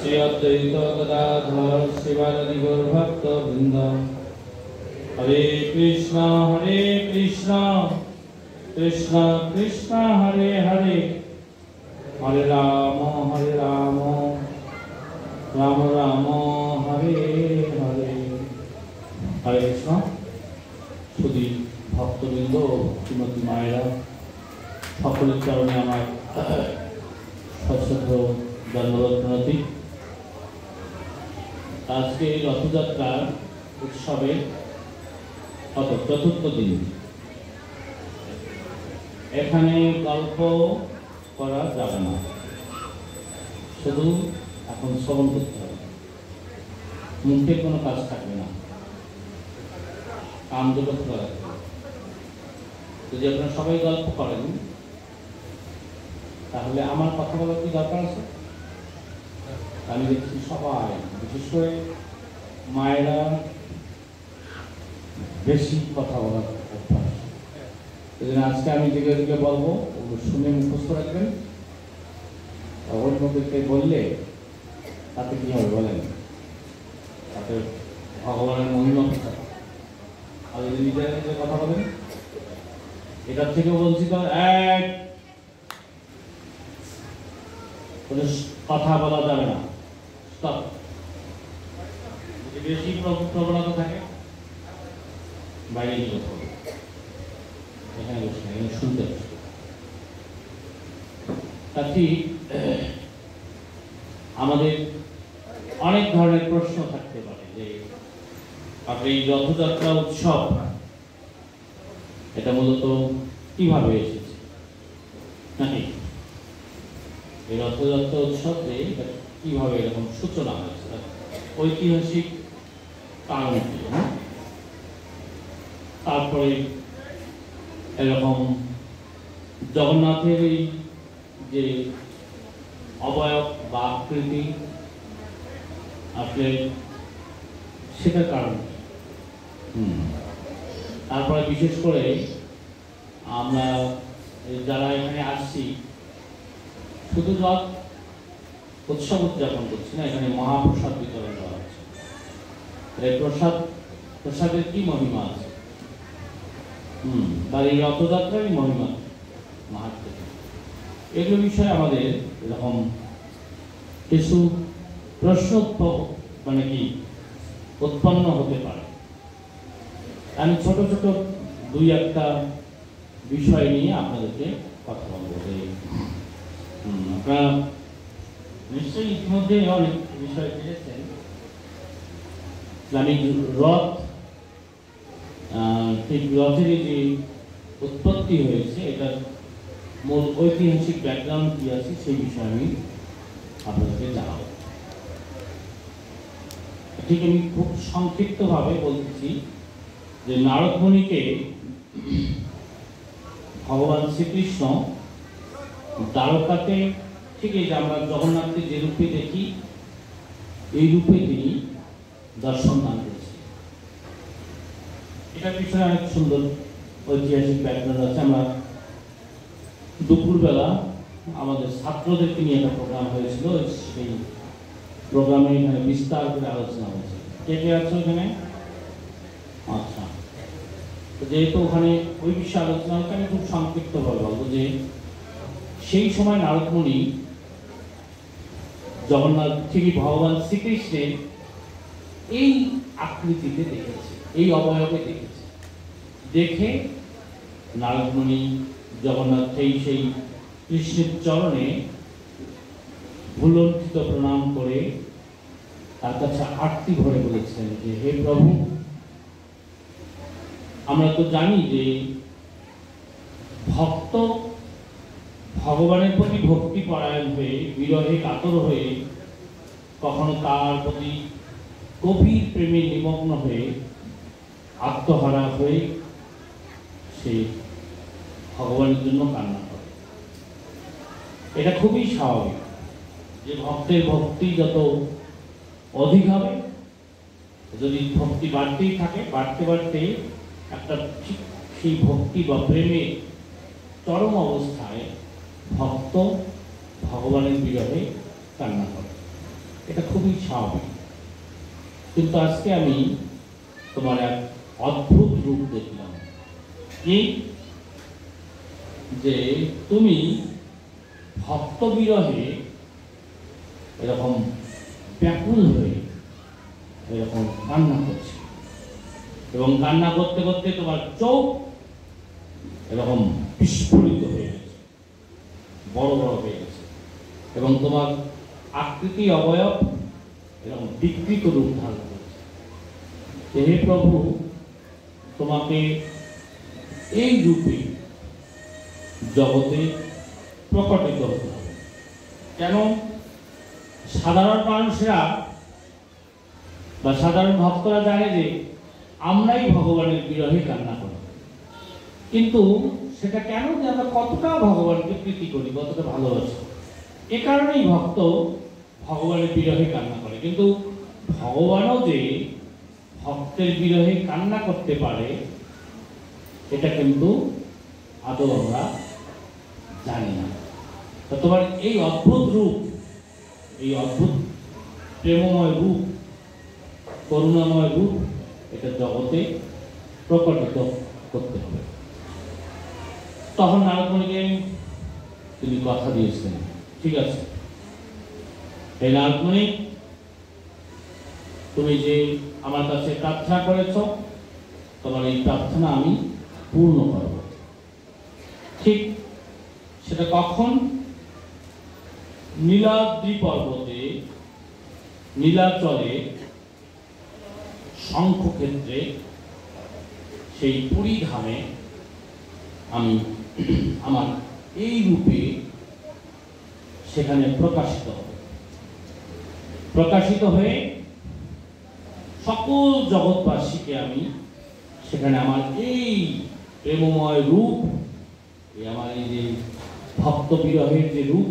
श्री अद्वैत गदाधर शिवानंद गौर भक्त वृंद। हरे कृष्णा कृष्णा कृष्णा हरे हरे, हरे राम राम राम हरे हरे। हरे कृष्ण। शुধু भक्तबृंद श्रीमती मायरा সকলের চরণে আমার সশ্রদ্ধ ধন্যবাদ প্রণতি। আজকে এই রথযাত্রার উৎসবের চতুর্থ দিন। এখানে গল্প করা যাবে না, শুধু এখন শ্রবণ করতে হবে, মুখে কোনো কাজ থাকবে না, কান দুটো খোলা রাখতে হবে। যদি আপনারা সবাই গল্প করেন তাহলে আমার কথা বলার কি দরকার আছে? আমি দেখছি সবাই, বিশেষ করে মায়েরা বেশি কথা বলার অভ্যাস। এই জন্য আজকে আমি দিকে দিকে বলবো, ওগুলো শুনে মুখস্থ রাখবেন। অন্যদেরকে বললে তাতে কি হবে বলেন? তাতে ভগবানের মহিমা প্রচার। আর যদি নিজের নিজে কথা বলেন, এটার থেকে বলছি তো এক কথা বলা যাবে না, স্টপ। যদি বেশি প্রবণতা থাকে বাইরে গিয়ে কথা বলবে, এখানে বসে এখানে শুনতে বসবে। তা ঠিক আমাদের অনেক ধরনের প্রশ্ন থাকতে পারে যে আপনি এই রথযাত্রা উৎসব এটা মূলত কিভাবে এসেছে, নাকি এই রথযাত্রা উৎসব কিভাবে এরকম সূচনা হয়েছে, ঐতিহাসিক কারণ কি? তারপরে এরকম জগন্নাথের এই যে অবয়ব বা আকৃতি আসলে সেটার কারণ কি? তারপরে বিশেষ করে আমরা যারা এখানে আসছি শুধু রথ উৎসব উদযাপন করছি না, এখানে মহাপ্রসাদ বিতরণ করা হচ্ছে। এই প্রসাদের কি মহিমা আছে? তার এই রথযাত্রারই মহিমা মাহাত্ম্য, এগুলো বিষয়ে আমাদের এরকম কিছু প্রশ্ন মানে কি উৎপন্ন হতে পারে। আমি ছোট ছোট দুই একটা বিষয় নিয়ে আপনাদেরকে কথা বলবো। আপনারা নিশ্চয়ই ইতিমধ্যে অনেক বিষয় পেয়েছেন। ইসলামিক রথ, ঠিক রথের যে উৎপত্তি হয়েছে এটার মূল ঐতিহাসিক ব্যাকগ্রাউন্ড কি আছে সেই বিষয়ে আমি আপনাদেরকে জানাবো। ঠিক আমি খুব সংক্ষিপ্তভাবে বলতেছি যে নারদ মুনিকে ভগবান শ্রীকৃষ্ণ দ্বারকাতে, ঠিক এই যে আমরা জগন্নাথকে যে রূপে দেখি এই রূপে তিনি দর্শন দান করেছেন। এটার পিছনে অনেক সুন্দর ঐতিহাসিক ব্যাকগ্রাউন্ড আছে। আমরা দুপুরবেলা আমাদের ছাত্রদেরকে নিয়ে একটা প্রোগ্রাম হয়েছিল, সেই প্রোগ্রামে এখানে বিস্তার করে আলোচনা হয়েছে। কে কে আছে ওখানে? আচ্ছা, তো যেহেতু ওখানে ওই বিষয়ে আলোচনা হচ্ছে আমি খুব সংক্ষিপ্তভাবে বলবো যে সেই সময় নারদ মুনি জগন্নাথ থেকে ভগবান শ্রীকৃষ্ণের এই আকৃতিতে দেখেছে, এই অবয়বে দেখেছে। দেখে নারদ মুনি জগন্নাথ সেই কৃষ্ণের চরণে ভুলণ্ঠিত প্রণাম করে তার কাছে আরতি ভরে বলেছেন যে হে প্রভু, আমরা তো জানি যে ভক্ত ভগবানের প্রতি ভক্তি পরায়ণ হয়ে বিরহে কাতর হয়ে কখনো তার প্রতি গভীর প্রেমে নিমগ্ন হয়ে আত্মহারা হয়ে সে ভগবানের জন্য কান্না করে। এটা খুবই স্বাভাবিক যে ভক্তের ভক্তি যত অধিক হবে, যদি ভক্তি বাড়তেই থাকে, বাড়তে বাড়তে একটা ঠিক সেই ভক্তি বা প্রেমের চরম অবস্থায় ভক্ত ভগবানের বিরহে কান্না করে। এটা খুবই স্বাভাবিক। কিন্তু আজকে আমি তোমার এক অদ্ভুত রূপ দেখলাম, কি যে তুমি ভক্ত বিরহে এরকম ব্যাকুল হয়ে এরকম কান্না করছে, এবং কান্না করতে করতে তোমার চোখ এরকম বিস্ফোরিত হয়ে গেছে, বড় বড় হয়ে গেছে, এবং তোমার আকৃতি অবয়ব এরকম বিকৃত রূপ ধারণ করেছে। হে প্রভু, তোমাকে এই রূপে জগতে প্রকটিত হতে হবে। কেন? সাধারণ মানুষরা বা সাধারণ ভক্তরা জানে যে আমরাই ভগবানের বিরহে কান্না করি, কিন্তু সেটা কেন যে আমরা কতটা ভগবানকে প্রীতি করি, কতটা ভালোবাসি, এ কারণেই ভক্ত ভগবানের বিরহে কান্না করে। কিন্তু ভগবানও যে ভক্তের বিরহে কান্না করতে পারে এটা কিন্তু আদৌ আমরা জানি না। তো তোমার এই অদ্ভুত রূপ, এই অদ্ভুত প্রেমময় রূপ, করুণাময় রূপ, এটা জগতে প্রকটিত করতে হবে। তখন নারদমণিকে তিনি কথা দিয়েছেন, ঠিক আছে, এই নারদমণি, তুমি যে আমার কাছে প্রার্থনা করেছ, তোমার এই প্রার্থনা আমি পূর্ণ করব। ঠিক সেটা কখন? নীলাদ্রি পর্বতে, নীলাচলে, শঙ্খক্ষেত্রে, সেই পুরী ধামে আমি আমার এই রূপে সেখানে প্রকাশিত হবে। প্রকাশিত হয়ে সকল জগৎবাসীকে আমি সেখানে আমার এই প্রেমময় রূপ, আমার এই যে ভক্ত বিরহের যে রূপ,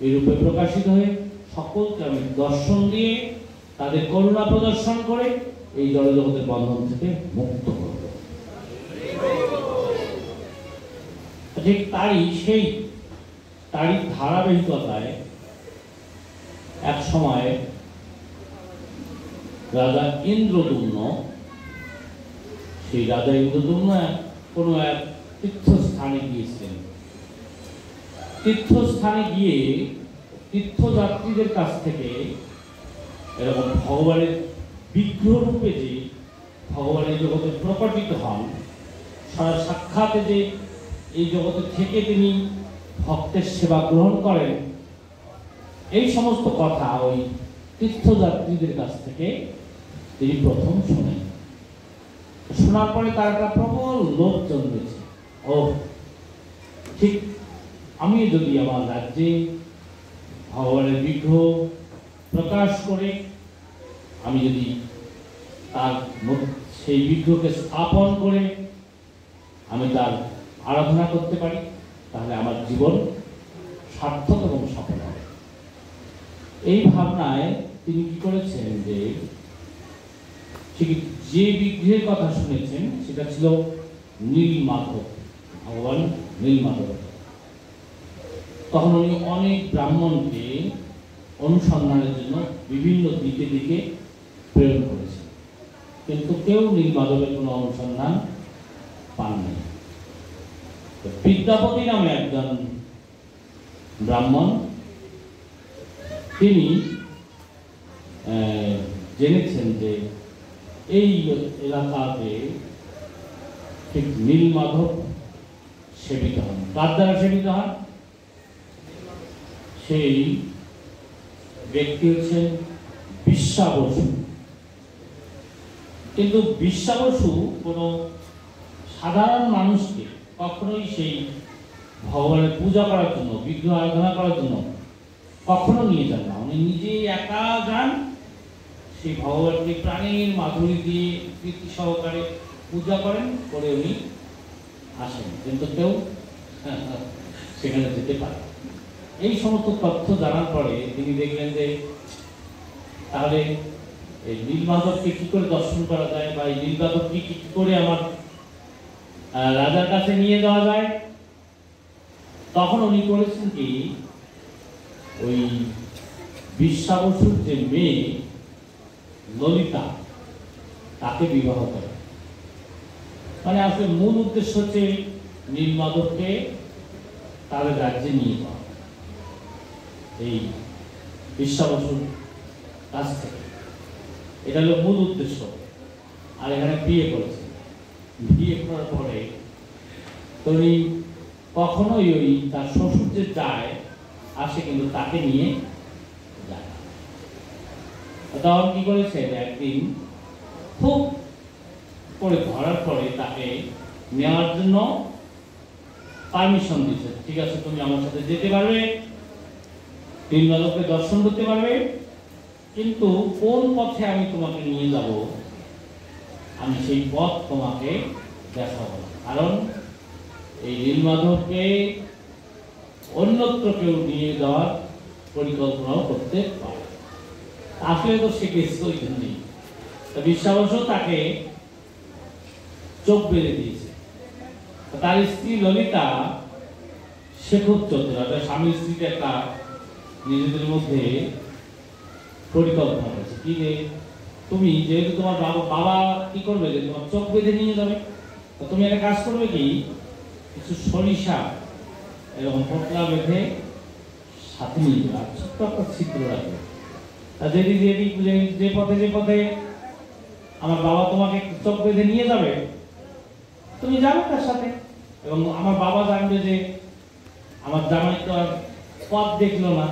এই রূপে প্রকাশিত হয়ে সকলকে আমি দর্শন দিয়ে তাদের করুণা প্রদর্শন করে এই জড়জগতের বন্ধন থেকে মুক্ত করব। ঠিক তারই ধারাবাহিকতায় এক সময় রাজা ইন্দ্রদুম্ন, সেই রাজা ইন্দ্রদুম্ন কোনো এক তীর্থস্থানে গিয়েছিলেন। তীর্থস্থানে গিয়ে তীর্থযাত্রীদের কাছ থেকে এরকম ভগবানের বিগ্রহ রূপে যে ভগবানের জগতে প্রকটিত হন, সারা সাক্ষাতে যে এই জগতে থেকে তিনি ভক্তের সেবা গ্রহণ করেন, এই সমস্ত কথা ওই তীর্থযাত্রীদের কাছ থেকে তিনি প্রথম শোনেন। শোনার পরে তার একটা প্রবল লোভ জন্মেছে, ও ঠিক আমি যদি আমার রাজ্যে ভগবানের বিগ্রহ প্রকাশ করে আমি যদি তার সেই বিগ্রহকে স্থাপন করে আমি তার আরাধনা করতে পারি, তাহলে আমার জীবন সার্থক এবং সফল হবে। এই ভাবনায় তিনি কি করেছেন যে ঠিক যে বিগ্রহের কথা শুনেছেন সেটা ছিল নীলমাধব, ভগবান নীলমাধব। তখন উনি অনেক ব্রাহ্মণকে অনুসন্ধানের জন্য বিভিন্ন দিকে দিকে প্রেরণ করেছেন, কিন্তু কেউ নীলমাধবের কোনো অনুসন্ধান পাননি। বিদ্যাপতি নামে একজন ব্রাহ্মণ, তিনি জেনেছেন যে এই এলাকাতে ঠিক নীলমাধব সেবিত হন। কার দ্বারা সেবিত হন? সেই ব্যক্তি হচ্ছেন বিশ্বা বসু। কিন্তু বিশ্বা বসু কোনো সাধারণ মানুষকে কখনোই সেই ভগবানের পূজা করার জন্য, বিগ্রহ আরাধনা করার জন্য কখনো নিয়ে যান না। উনি নিজে একা যান, সেই ভগবানকে প্রাণের মাধুরী দিয়ে প্রীতি সহকারে পূজা করেন, করে উনি আসেন, কিন্তু কেউ সেখানে যেতে পারে। এই সমস্ত তথ্য জানার পরে তিনি দেখলেন যে তাহলে এই নীলমাধবকে কি করে দর্শন করা যায়, বা এই নীলমাধবকে কি করে আমার রাজার কাছে নিয়ে যাওয়া যায়। তখন উনি করেছেন কি, ওই বিশ্বাবসুর যে মেয়ে ললিতা তাকে বিবাহ করে। মানে আসলে মূল উদ্দেশ্য হচ্ছে নীলমাধবকে তাদের রাজ্যে নিয়ে যাওয়া, এই বিশ্বাবসুর কাছ থেকে। এটা হলো মূল উদ্দেশ্য। আর এখানে বিয়ে করেছে। বিয়ে করার পরে তুমি কখনোই ওই তার শ্বশুর যে যায় আসে, কিন্তু তাকে নিয়ে যায় না। তখন কি করেছে, একদিন খুব করে ধরার পরে তাকে নেওয়ার জন্য পারমিশন দিচ্ছে। ঠিক আছে, তুমি আমার সাথে যেতে পারবে, নীলমাধবকে দর্শন করতে পারবে, কিন্তু কোন পথে আমি তোমাকে নিয়ে যাব আমি সেই পথ তোমাকে দেখাবো না। কারণ এই নীলমাধবকে অন্যত্র কেউ নিয়ে যাওয়ার পরিকল্পনাও করতে পারে। আসলে তো সে গেছে ওই জন্যই। বিশ্বাবসু তাকে চোখ বেঁধে দিয়েছে। তার স্ত্রী ললিতা সে খুব চতুর। স্বামী স্ত্রীতে একটা নিজেদের মধ্যে পরিকল্পনা করেছে কি, যে তুমি যেহেতু তোমার বাবা কি করবে, যে তোমার চোখ বেঁধে নিয়ে যাবে, তো তুমি একটা কাজ করবে কি, কিছু সরিষা এরকম পটলা বেঁধে সাথে নিয়ে যাবে, আর ছোট্ট একটা ছিদ্র রাখবে। তা যেদিন যে পথে আমার বাবা তোমাকে চোখ বেঁধে নিয়ে যাবে, তুমি যাবে তার সাথে, এবং আমার বাবা জানবে যে আমার জামাই তো আর পথ দেখলো না।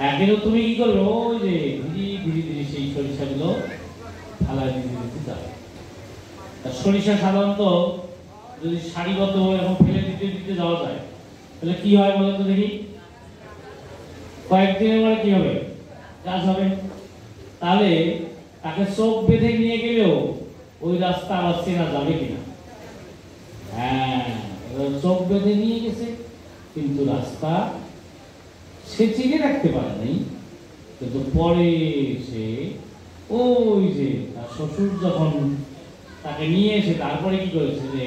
একদিনও তুমি কি করবে, ওই যে ধীরে ধীরে সেই সরিষাগুলো ফালায় দিতে যাবে। সরিষা সাধারণত যদি সারিবদ্ধ এখন ফেলে দিতে যাওয়া যায়, তাহলে কি হয় বলতো দেখি, কয়েকদিনের পরে কি হবে, গাছ হবে। তাহলে তাকে চোখ বেঁধে নিয়ে গেলেও ওই রাস্তা আবার চেনা যাবে কিনা? হ্যাঁ, চোখ বেঁধে নিয়ে গেছে, কিন্তু রাস্তা সে চিনে রাখতে পারে নাই। কিন্তু পরে সে ওই যে তার শ্বশুর যখন তাকে নিয়ে এসে তারপরে কি করেছে, যে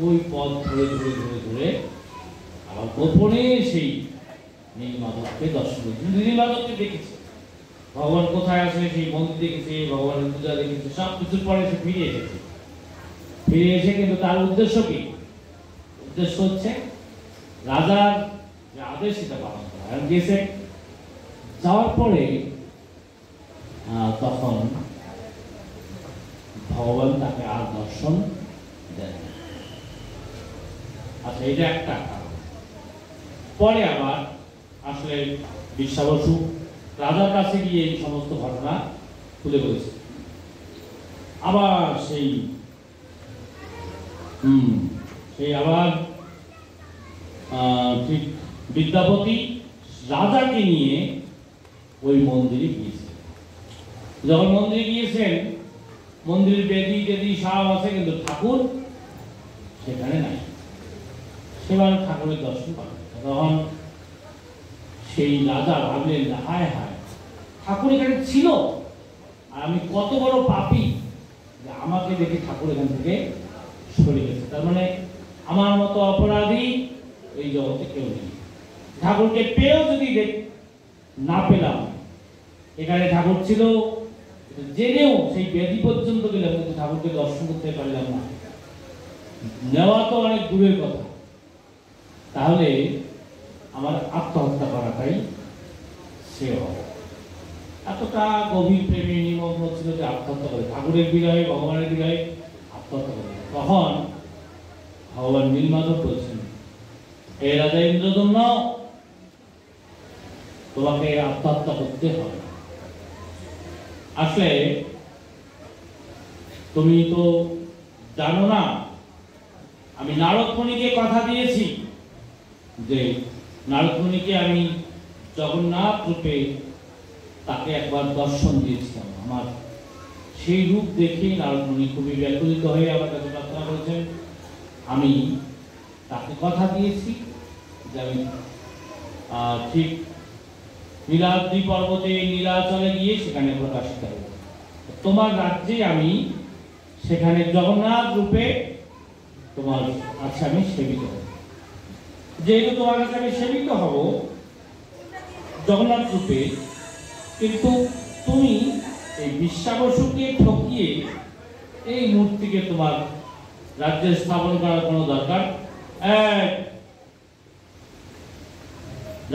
ওই পথ ধরে ধরে ধরে ধরে আবার গোপনে সেই নীলমাধবকে দর্শন করেছে। নীলমাধবকে দেখেছে, ভগবান কোথায় আছে সেই মন্দির দেখেছে, ভগবানের পূজা দেখেছে, সব কিছুর পরে সে ফিরে এসেছে। ফিরে এসে কিন্তু তার উদ্দেশ্য কি, উদ্দেশ্য হচ্ছে রাজার যে আদেশ সেটা পালন করা। আর গেছে, যাওয়ার পরে তখন ভগবান তাকে আর দর্শন দেন। আচ্ছা, এটা একটা কারণ। পরে আবার আসলে বিশ্বাবসু রাজার কাছে গিয়ে এই সমস্ত ঘটনা তুলে বলেছে। আবার সেই আবার ঠিক বিদ্যাপতি রাজাকে নিয়ে ওই মন্দিরে গিয়েছে। যখন মন্দিরে গিয়েছেন, মন্দিরের বেদি টেদি সব আছে, কিন্তু ঠাকুর সেখানে নাই। সেবার ঠাকুরের দর্শন পাবেন। তখন সেই রাজা ভাবলেন, হায় হায়, ঠাকুর এখানে ছিল, আর আমি কত বড় পাপী যে আমাকে দেখে ঠাকুর এখান থেকে সরে গেছে। তার মানে আমার মতো অপরাধী এই জগতে কেউ নেই। ঠাকুরকে পেয়েও যদি না পেলাম, এখানে ঠাকুর ছিল জেনেও সেই বেদি পর্যন্ত গেলাম, কিন্তু ঠাকুরকে দর্শন করতে পারলাম না, নেওয়া তো অনেক দূরের কথা। তাহলে আমার আত্মহত্যা করাটাই শ্রেয় হবে। এতটা গভীর প্রেমে নিমগ্ন ছিল যে আত্মহত্যা করে, ঠাকুরের বিরহে, ভগবানের বিরহে আত্মহত্যা করে। তখন ভগবান নীলমাধব বলছেন, হে রাজা ইন্দ্রদম্ন, তোমাকে আত্মহত্যা করতে হবে। আসলে তুমি তো জানো না, আমি নারদমুনিকে কথা দিয়েছি যে নারদমুনিকে আমি জগন্নাথ রূপে তাকে একবার দর্শন দিয়েছিলাম। আমার সেই রূপ দেখে নারদমুনি খুবই ব্যাকুলিত হয়ে আমার কাছে প্রার্থনা করেছেন। আমি তাকে কথা দিয়েছি যে আমি ঠিক নীলাদ্রি পর্বতে নীলাচলে গিয়ে সেখানে প্রকাশিত হব। তোমার রাজ্যে আমি সেখানে জগন্নাথ রূপে তোমার কাছে আমি সেবিত হব। যেহেতু তোমার কাছে আমি সেবিত হব, জগন্নাথ রূপে, কিন্তু তুমি এই বিশ্বাবসুকে ঠকিয়ে এই মূর্তিকে তোমার রাজ্যে স্থাপন করার কোনো দরকার,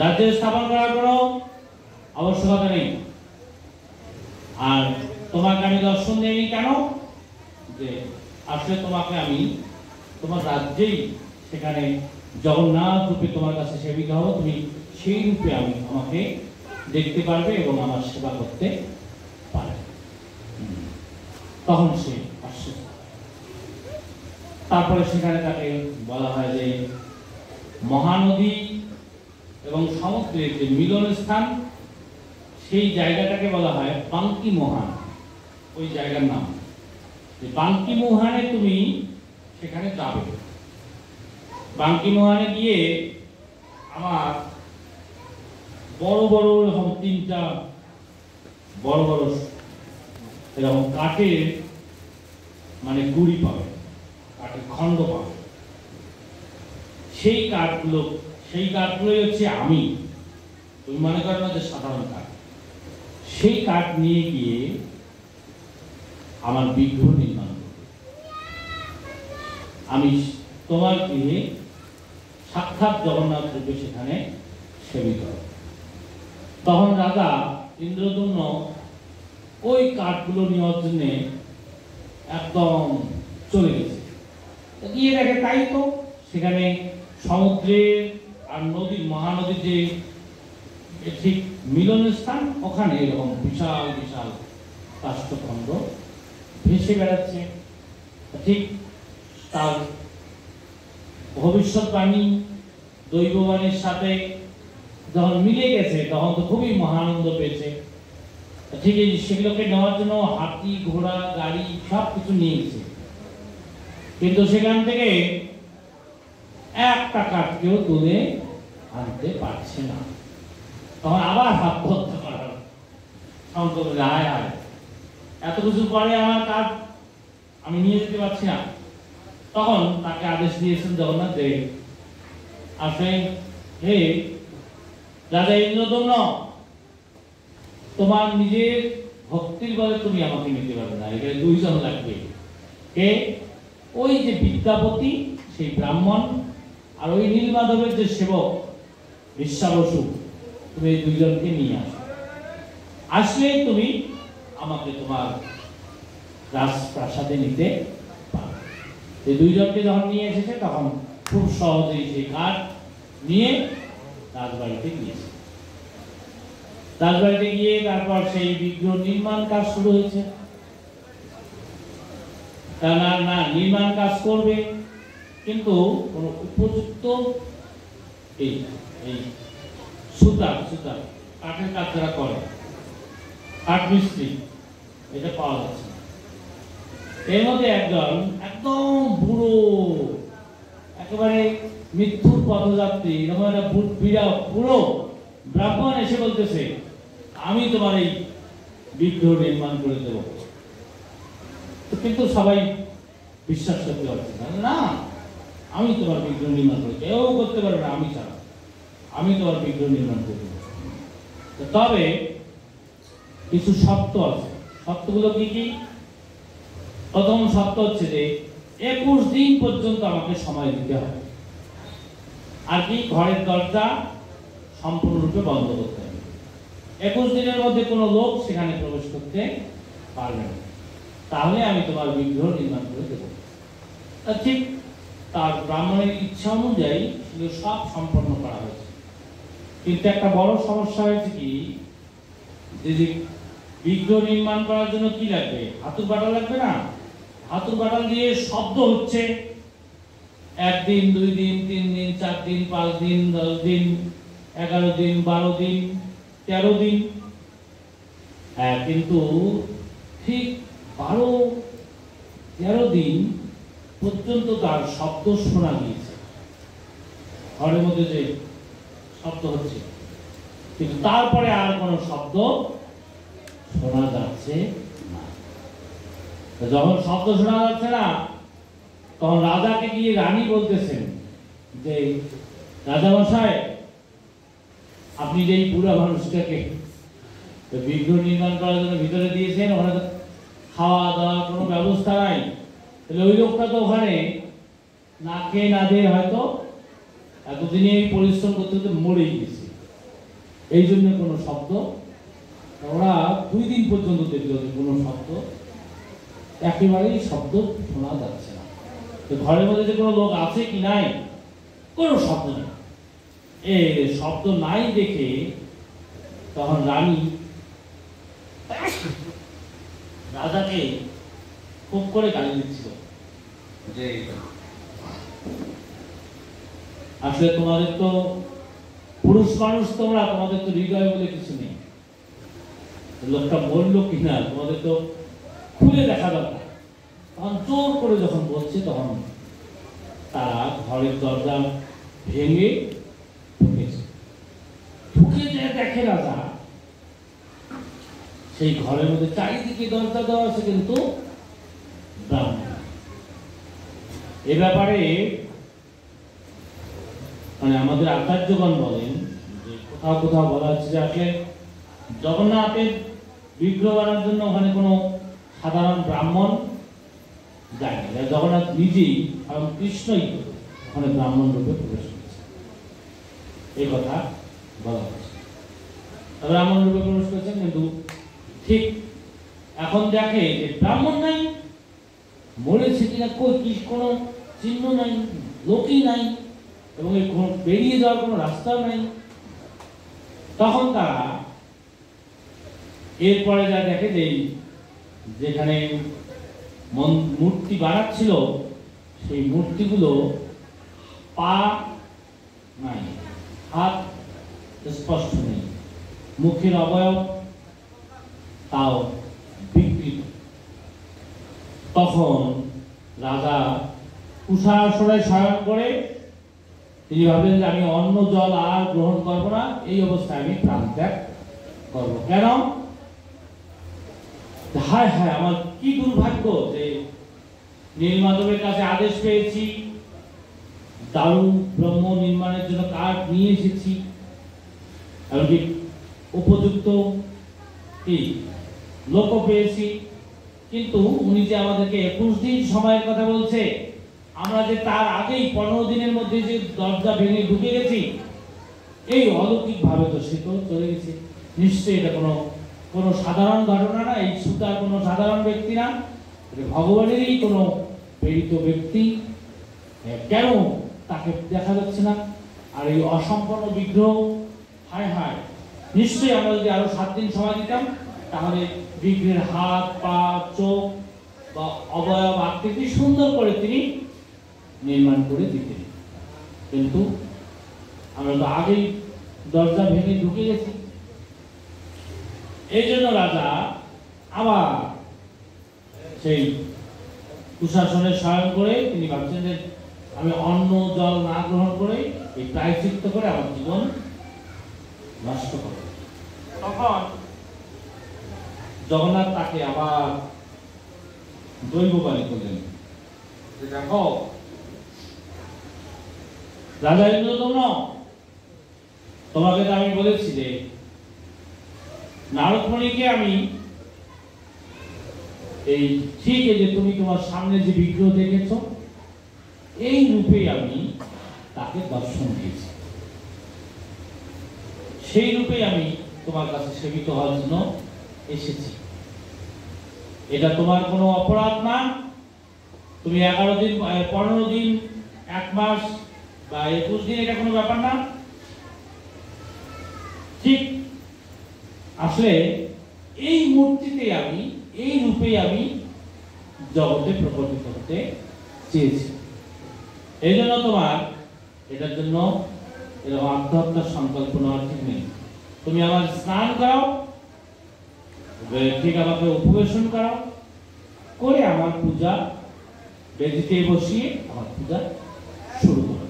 রাজ্যে স্থাপন করার কোনো আবশ্যকতা নেই। আর তোমাকে আমি দর্শন দিইনি কেন? যে আসলে তোমাকে আমি তোমার রাজ্যেই সেখানে জগন্নাথ রূপে তোমার কাছে সেবিকা হবো, তুমি সেই রূপে আমাকে দেখতে পারবে এবং আমার সেবা করতে পারবে। তখন সে আশ্চর্য। তারপরে সেখানে তাকে বলা হয় যে মহানদী এবং সমুদ্রের যে মিলন স্থান, সেই জায়গাটাকে বলা হয় বাঙ্কি মোহান। ওই জায়গার নাম যে বাঙ্কি মোহানে তুমি সেখানে যাবে। বাঙ্কি মোহানে গিয়ে আমার বড় বড় এরকম 3টা বড় বড় এরকম কাঠের মানে গুড়ি পাবে, কাঠের খণ্ড পাবে। সেই কাঠগুলোই হচ্ছে আমি, তুমি মনে করো না যে সাধারণ কাঠ। সেই কাঠ নিয়ে গিয়ে আমার বিগ্রহ নির্মাণ করবে। আমি তোমার গৃহে সাক্ষাৎ জগন্নাথ রূপে সেখানে সেবিত। তখন রাজা ইন্দ্রদম্ন ওই কাঠগুলো নেওয়ার জন্য একদম চলে গেছে। গিয়ে দেখে তাই তো সেখানে সমুদ্রের আর নদীর, মহানদীর যে ঠিক মিলন স্থান, ওখানে এরকম বিশাল বিশাল কাষ্ঠখণ্ড ভেসে বেড়াচ্ছে। ঠিক তার ভবিষ্যৎবাণী দৈববাণীর সাথে যখন মিলে গেছে তখন তো খুবই মহানন্দ পেয়েছে। ঠিক আছে, সেগুলোকে নেওয়ার জন্য হাতি, ঘোড়া, গাড়ি সব কিছু নিয়ে গেছে, কিন্তু সেখান থেকে একটা কাঠকেও তুলে আনতে পারছে না। তখন আবার হাত হত্যা করার সংকল্প, হায় হায়, এত কিছু পরে আমার কাঠ আমি নিয়ে যেতে পারছি না। তখন তাকে আদেশ দিয়েছেন জগন্নাথ দেব, আসলে হে রাজা ইন্দ্রদম্ন, তোমার নিজের ভক্তির বলে তুমি আমাকে নিতে পারবে না, এখানে 2 জন লাগবে। কে? ওই যে বিদ্যাপতি সেই ব্রাহ্মণ আর ওই নীলমাধবের যে সেবক বিশ্বাবসু, তুমি এই 2 জনকে নিয়ে আসো। আসলেই তুমি আমাকে তোমার রাজপ্রাসাদে নিতে পারবে। এই 2 জনকে যখন নিয়ে এসেছে তখন খুব সহজেই সেই কাঠ নিয়ে রাজবাড়িতে গিয়েছে। রাজবাড়িতে গিয়ে তারপর সেই বিগ্রহ নির্মাণ কাজ শুরু হয়েছে। না নির্মাণ কাজ করবে, কিন্তু কোনো উপযুক্ত এই সুতার কাঠের কাজ যারা করে, কাঠ মিস্ত্রি, এটা পাওয়া যাচ্ছে না। এর মধ্যে একজন একদম বুড়ো, একেবারে মৃত্যুর পথযাত্রী, এরকম একটা বুড়ো ব্রাহ্মণ এসে বলতেছে, আমি তোমার এই বিগ্রহ নির্মাণ করে দেব। কিন্তু সবাই বিশ্বাস করতে পারছে না, আমি তোমার বিগ্রহ নির্মাণ করে, কেউ করতে পারবে না আমি ছাড়া, আমি তোমার বিগ্রহ নির্মাণ করে দেব। তবে কিছু শর্ত আছে। শর্তগুলো কি কি? প্রথম শর্ত হচ্ছে যে 21 দিন পর্যন্ত আমাকে সময় দিতে হবে। আর কি? ঘরের দরজা সম্পূর্ণরূপে বন্ধ করতে হবে। 21 দিনের মধ্যে কোনো লোক সেখানে প্রবেশ করতে পারবে না, তাহলে আমি তোমার বিগ্রহ নির্মাণ করে দেব। ঠিক তার ব্রাহ্মণের ইচ্ছা অনুযায়ী সেগুলো সব সম্পন্ন করা হয়েছে। কিন্তু একটা বড় সমস্যা হয়েছে কি, যে বিগ্রহ নির্মাণ করার জন্য কি লাগবে? হাতুড় বাটাল লাগবে না? হাতুড় বাটাল দিয়ে শব্দ হচ্ছে 1 দিন, 2 দিন, 3 দিন, 4 দিন, 5 দিন, 10 দিন, 11 দিন, 12 দিন, 13 দিন। হ্যাঁ, কিন্তু ঠিক 12-13 দিন পর্যন্ত তার শব্দ শোনা গিয়েছে, ঘরের মধ্যে যে শব্দ হচ্ছে, কিন্তু তারপরে আর কোনো শব্দ শোনা যাচ্ছে না। যখন শব্দ শোনা যাচ্ছে না, তখন রাজাকে গিয়ে রানী বলতেছেন যে, রাজামশাই আপনি যে বুড়া মানুষটাকে বিগ্রহ নির্মাণ করার জন্য ভিতরে দিয়েছেন, ওখানে তো খাওয়া দাওয়ার কোনো ব্যবস্থা নাই, তাহলে ওই লোকটা তো ওখানে না খেয়ে না দিয়ে হয়তো এতদিনে পরিশ্রম করতে করতে মরেই গেছে। এই জন্য কোনো শব্দ, ওরা 2 দিন পর্যন্ত দেখল যে কোনো শব্দ, একেবারেই শব্দ শোনা যাচ্ছে না। তো ঘরের মধ্যে যে কোনো লোক আছে কি নাই, কোনো শব্দ নেই। এই শব্দ নাই দেখে তখন রানী রাজাকে খুব করে গালি দিচ্ছিল যে আসলে তোমাদের তো পুরুষ মানুষ, তোমাদের তো হৃদয় বলে কিছু নেই, লোকটা বললো কিনা তোমাদের তো খুলে দেখা দরকার। তখন জোর করে যখন বলছে, তখন তারা ঘরের দরজা ভেঙে ঢুকেছে। ঢুকে যে দেখে রাজা সেই ঘরের মধ্যে চারিদিকে দরজা দেওয়া আছে, কিন্তু ব্রাহ্মণ। এ ব্যাপারে মানে আমাদের আচার্যগণ বলেন যে কোথাও কোথাও বলা হচ্ছে যে আসলে জগন্নাথের বিগ্রহ বানানোর জন্য ওখানে কোনো সাধারণ ব্রাহ্মণ যায়নি, জগন্নাথ নিজেই এবং কৃষ্ণই ওখানে ব্রাহ্মণ রূপে প্রবেশ করেছে, এই কথা বলা হচ্ছে। ব্রাহ্মণ রূপে প্রবেশ করেছেন, কিন্তু ঠিক এখন দেখে যে ব্রাহ্মণ নাই, মরেছে কিনা কি কোনো চিহ্ন নাই, লোকই নাই, এবং বেরিয়ে যাওয়ার কোনো রাস্তাও নাই। তখন তারা এরপরে যা দেখে যে যেখানে মূর্তি বানাচ্ছিল সেই মূর্তিগুলো পা নাই, হাত স্পষ্ট নেই, মুখের অবয়ব তাও বিকৃত। তখন রাজা কুশাসনে শয়ন করে তিনি ভাবলেন যে আমি অন্ন জল আর গ্রহণ করবো না, এই অবস্থায় আমি প্রাণ ত্যাগ করবো। কেন? হায় হায়, আমার কি দুর্ভাগ্য যে নীলমাধবের কাছে আদেশ পেয়েছি, দারুণ ব্রহ্ম নির্মাণের জন্য কাঠ নিয়ে এসেছি, এমনকি উপযুক্ত কি লোক পেয়েছি, কিন্তু উনি যে আমাদেরকে 21 দিন সময়ের কথা বলছে, আমরা যে তার আগেই 15 দিনের মধ্যে যে দরজা ভেঙে ঢুকে গেছি, এই অলৌকিক ভাবে তো সে তো চলে গেছে। নিশ্চয়ই এটা কোনো সাধারণ ঘটনা না, এই সুতার কোনো সাধারণ ব্যক্তি না, ভগবানেরই কোনো প্রেরিত ব্যক্তি। কেন তাকে দেখা যাচ্ছে না? আর এই অসম্পূর্ণ বিগ্রহ, হায় হায়, নিশ্চয়ই আমরা যদি আরো 7 দিন সময় দিতাম, তাহলে বিগ্রহের হাত, পা, চোখ বা অবয়ব আকৃতি সুন্দর করে তিনি নির্মাণ করে দিতেন। কিন্তু আমরা তো আগেই দরজা ভেঙে ঢুকে গেছি। এই জন্য রাজা আবার সেই কুশাসনে শয়ন করে তিনি ভাবছেন যে আমি অন্ন জল না গ্রহণ করে এই প্রায়শ্চিত্ত করে আমার জীবন নষ্ট করব। তখন জগন্নাথ তাকে আবার দৈববাণী করলেন যে দেখো রাজা ইন্দ্রদম্ন, তোমাকে তো আমি বলেছি যে নারদমণিকে আমি এই ঠিক যে তুমি তোমার সামনে যে বিগ্রহ দেখেছ, এই রূপে আমি তাকে দর্শন দিয়েছি, সেই রূপে আমি তোমার কাছে সেবিত হওয়ার জন্য এসেছি। এটা তোমার কোনো অপরাধ না। তুমি 11 দিন, 15 দিন, 1 মাস বা 21 দিন, এটা কোনো ব্যাপার না। ঠিক আসলে এই মূর্তিতে আমি, এই রূপে আমি জগতে প্রকটিত হতে চেয়েছি। এই জন্য তোমার এটার জন্য এরকম আত্মহত্যার সংকল্প নেওয়ার ঠিক নেই। তুমি আমার স্নান করাও, ঠিক আমাকে উপবেশন করাও, করে আমার পূজা বেদিতে বসিয়ে আমার পূজা শুরু করো।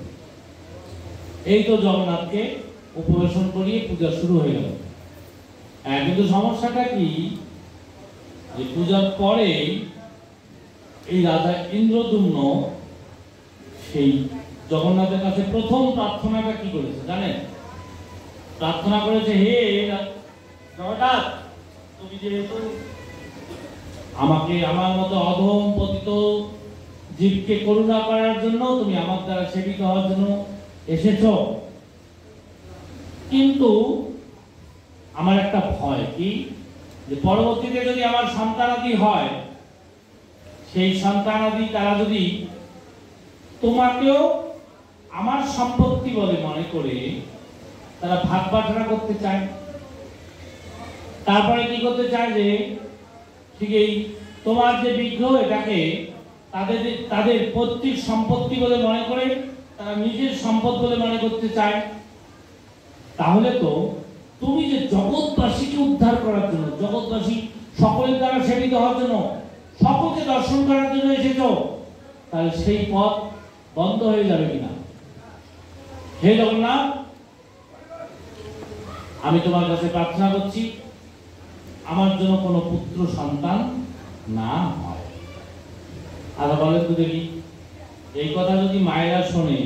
এই তো জগন্নাথকে উপবেশন করিয়ে পূজা শুরু হয়ে গেল। কিন্তু সমস্যাটা কি, যে পূজার পরে এই রাজা ইন্দ্রদ্যুম্ন সেই জগন্নাথের কাছে প্রথম প্রার্থনাটা কি করেছে জানেন? প্রার্থনা করেছে, হে জগন্নাথ, তুমি যেহেতু আমাকে আমার মতো অধম পতিত জীবকে করুণা করার জন্য, তুমি আমার দ্বারা সেবিত হওয়ার জন্য এসেছো, কিন্তু আমার একটা ভয় কি, যে পরবর্তীতে যদি আমার সন্তানাদি হয়, সেই সন্তানাদি তারা যদি তোমাকেও আমার সম্পত্তি বলে মনে করে তারা ভাগ বাটোয়ারা করতে চায়, তারপরে কি করতে চায় যে ঠিক এই তোমার যে বিগ্রহ এটাকে তাদের তাদের পৈতৃক সম্পত্তি বলে মনে করে তারা নিজের সম্পদ বলে মনে করতে চায়। তাহলে তো তুমি যে জগৎবাসীকে উদ্ধার করার জন্য, জগৎবাসী সকলের দ্বারা সেবিত হওয়ার জন্য, সকলকে দর্শন করার জন্য এসেছো, তাহলে সেই পথ বন্ধ হয়ে যাবে কিনা? হে জগন্নাথ, আমি তোমার কাছে প্রার্থনা করছি আমার জন্য কোনো পুত্র সন্তান না হয়। আর বলেন তো দেখি, এই কথা যদি মায়েরা শোনে,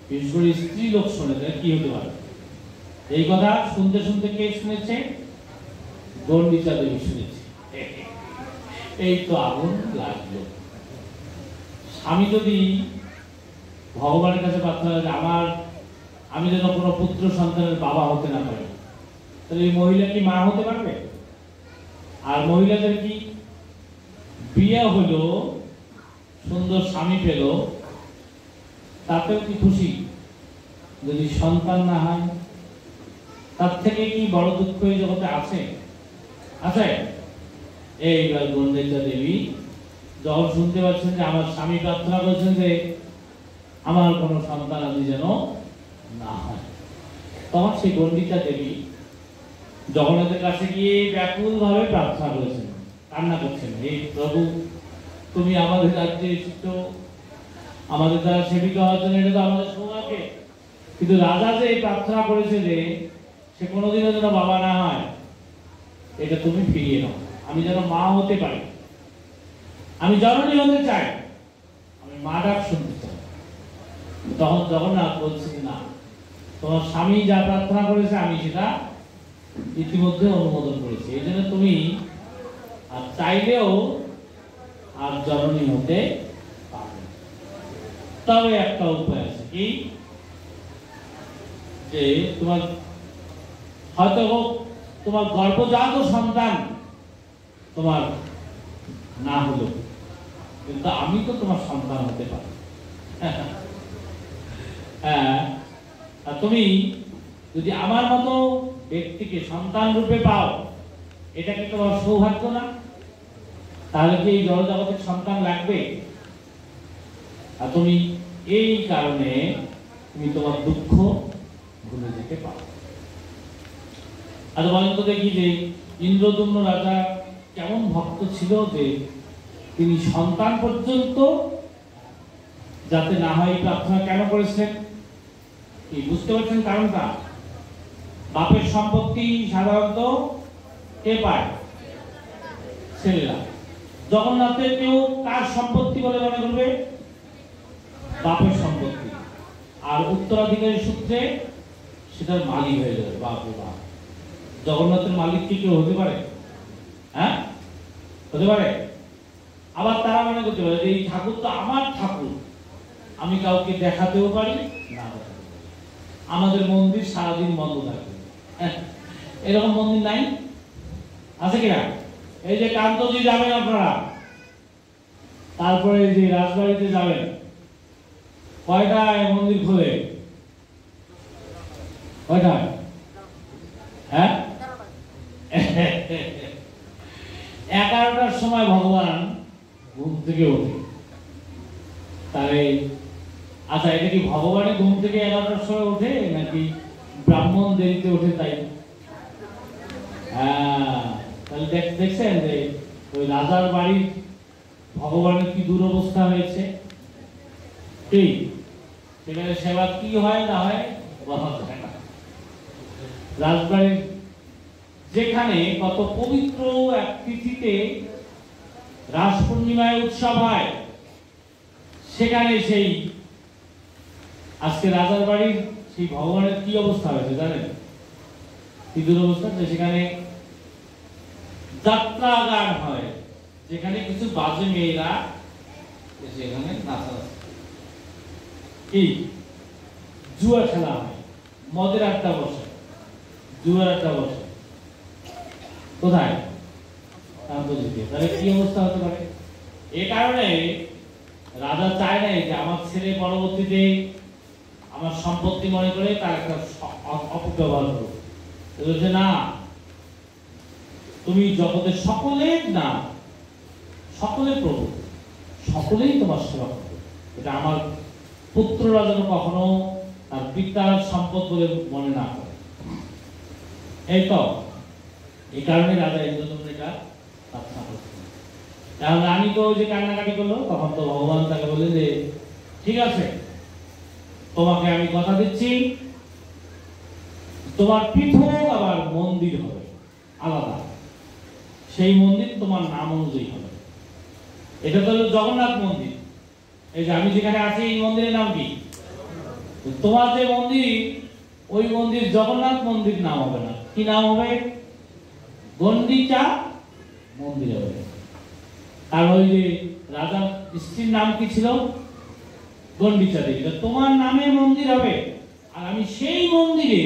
বিশেষ করে স্ত্রী লোক শোনে, তাহলে কি হতে পারে? এই কথা শুনতে শুনতে কে শুনেছে? গণ্ডিতা দেবী শুনেছে। এই তো আগুন লাগলো। স্বামী যদি ভগবানের কাছে প্রার্থনা করে আমি যেন কোনো পুত্র সন্তানের বাবা হতে না পারি, তাহলে এই মহিলা কি মা হতে পারবে? আর মহিলাদের কি বিয়ে হলো, সুন্দর স্বামী পেল, তাতেও কি খুশি? যদি সন্তান না হয়, তার থেকে কি বড় দুঃখ এই জগতে আছে? আছে? এইবার গণ্ডিতা দেবী যখন শুনতে পাচ্ছেন যে আমার স্বামী প্রার্থনা করেছেন যে আমার কোনো সন্তান আদি যেন না হয়, তখন সেই গণ্ডিতা দেবী জগন্নাথের কাছে গিয়ে ব্যাকুল ভাবে প্রার্থনা করেছেন, কান্না করছেন, হে প্রভু, তুমি আমাদের রাজ্যে এসেছো, আমাদের দ্বারা সেবিত হওয়ার জন্য, এটা তো আমাদের সৌভাগ্য, কিন্তু রাজা যে প্রার্থনা করেছে যে সে কোনোদিনও যেন বাবা না হয়, এটা তুমি ফিরিয়ে নাও, আমি যেন মা হতে পারি, আমি জননী হতে চাই, আমি মা ডাক শুনতে চাই। তখন জগন্নাথ বলছে না, তোমার স্বামী যা প্রার্থনা করেছে আমি সেটা ইতিমধ্যে অনুমোদন করেছি, এই জন্য তুমি আর চাইলেও আর জননী হতে পারবে। তবে একটা উপায় আছে, কি যে তোমার হয়তো তোমার গর্ভজাত সন্তান তোমার না হলো, কিন্তু আমি তো তোমার সন্তান হতে পারি। হ্যাঁ, তুমি যদি আমার মতো ব্যক্তিকে সন্তান রূপে পাও, এটা কি তোমার সৌভাগ্য না? তাহলে কি এই জগতের সন্তান লাগবে? আর তুমি এই কারণে তুমি তোমার দুঃখ ভুলে যেতে পারো। আর বলেন তো দেখি যে ইন্দ্রদম্ন রাজা কেমন ভক্ত ছিল যে তিনি সন্তান পর্যন্ত যাতে না হয় প্রার্থনা কেন করেছেন? কি বুঝতে পারছেন কারণটা? বাপের সম্পত্তি সাধারণত কে পায়? ছেলেরা। জগন্নাথের কেউ কার সম্পত্তি বলে মনে করবে? বাপের সম্পত্তি। আর উত্তরাধিকারী সূত্রে সেটার মালিক হয়ে যাবে। বাপরে বাপ, জগন্নাথের মালিক কি কেউ হতে পারে? হ্যাঁ, হতে পারে? আবার তারা মনে করতে পারে যে এই ঠাকুর তো আমার ঠাকুর, আমি কাউকে দেখাতেও পারি না, আমাদের মন্দির সারাদিন বন্ধ থাকবে। এরকম মন্দির নাই? আছে কিনা? এই যে কান্তজি যাবেন আপনারা, তারপরে যে রাজবাড়িতে যাবেন, কয়টায় মন্দির খোলে? কয়টায়? হ্যাঁ, 11টার সময় ভগবান ঘুম থেকে ওঠে। তাহলে আচ্ছা, এটা কি ভগবানের ঘুম থেকে 11টার সময় ওঠে নাকি ব্রাহ্মণ দেরিতে ওঠে তাই? হ্যাঁ, তাহলে দেখছেন যে ওই রাজার বাড়ির ভগবানের কি দুরবস্থা হয়েছে। ঠিক সেখানে সেবা কি হয় না হয় বলা যায় না। রাজবাড়ির যেখানে কত পবিত্র এক তিথিতে রাস পূর্ণিমায় উৎসব হয়, সেখানে সেই আজকে রাজার বাড়ির সেই ভগবানের কি অবস্থা হয়েছে জানেন? কি দুরবস্থা? যে সেখানে যাত্রা গান হয়, যেখানে কিছু বাজে মেয়েরা সেখানে নাচানাচি, কি জুয়া খেলা হয়, মদের আড্ডা বসে, জুয়ার আড্ডা বসে। কোথায়? আন্তর্জাতিক। তাহলে কি অবস্থা হতে পারে? এই কারণে রাজা চায় নাই যে আমার ছেলে পরবর্তীতে আমার সম্পত্তি মনে করে তার একটা অপব্যবহার করবে। বলছে না, তুমি জগতের সকলের না, সকলের প্রভু, সকলেই তোমার সেবা করবে। এটা আমার পুত্ররা যেন কখনো তার পিতার সম্পদ বলে মনে না করে। এই তো এই কারণে রাজা ইন্দ্রদম্ন এটা প্রার্থনা করছেন। কারণ রানী তো যে কান্নাকাটি করলো, তখন তো ভগবান তাকে বললেন যে ঠিক আছে, তোমাকে আমি কথা দিচ্ছি, তোমার পৃথক আবার মন্দির হবে আলাদা, সেই মন্দির তোমার নাম অনুযায়ী হবে। এটা তো হলো জগন্নাথ মন্দির। এই যে আমি যেখানে আছি, এই মন্দিরের নাম কি? তোমার যে মন্দির, ওই মন্দির জগন্নাথ মন্দির নাম হবে না। কি নাম হবে? গন্ডিচা মন্দির হবে। আর ওই যে রাজা স্ত্রীর নাম কি ছিল? গন্ডিচা দেবী। তোমার নামে মন্দির হবে, আর আমি সেই মন্দিরে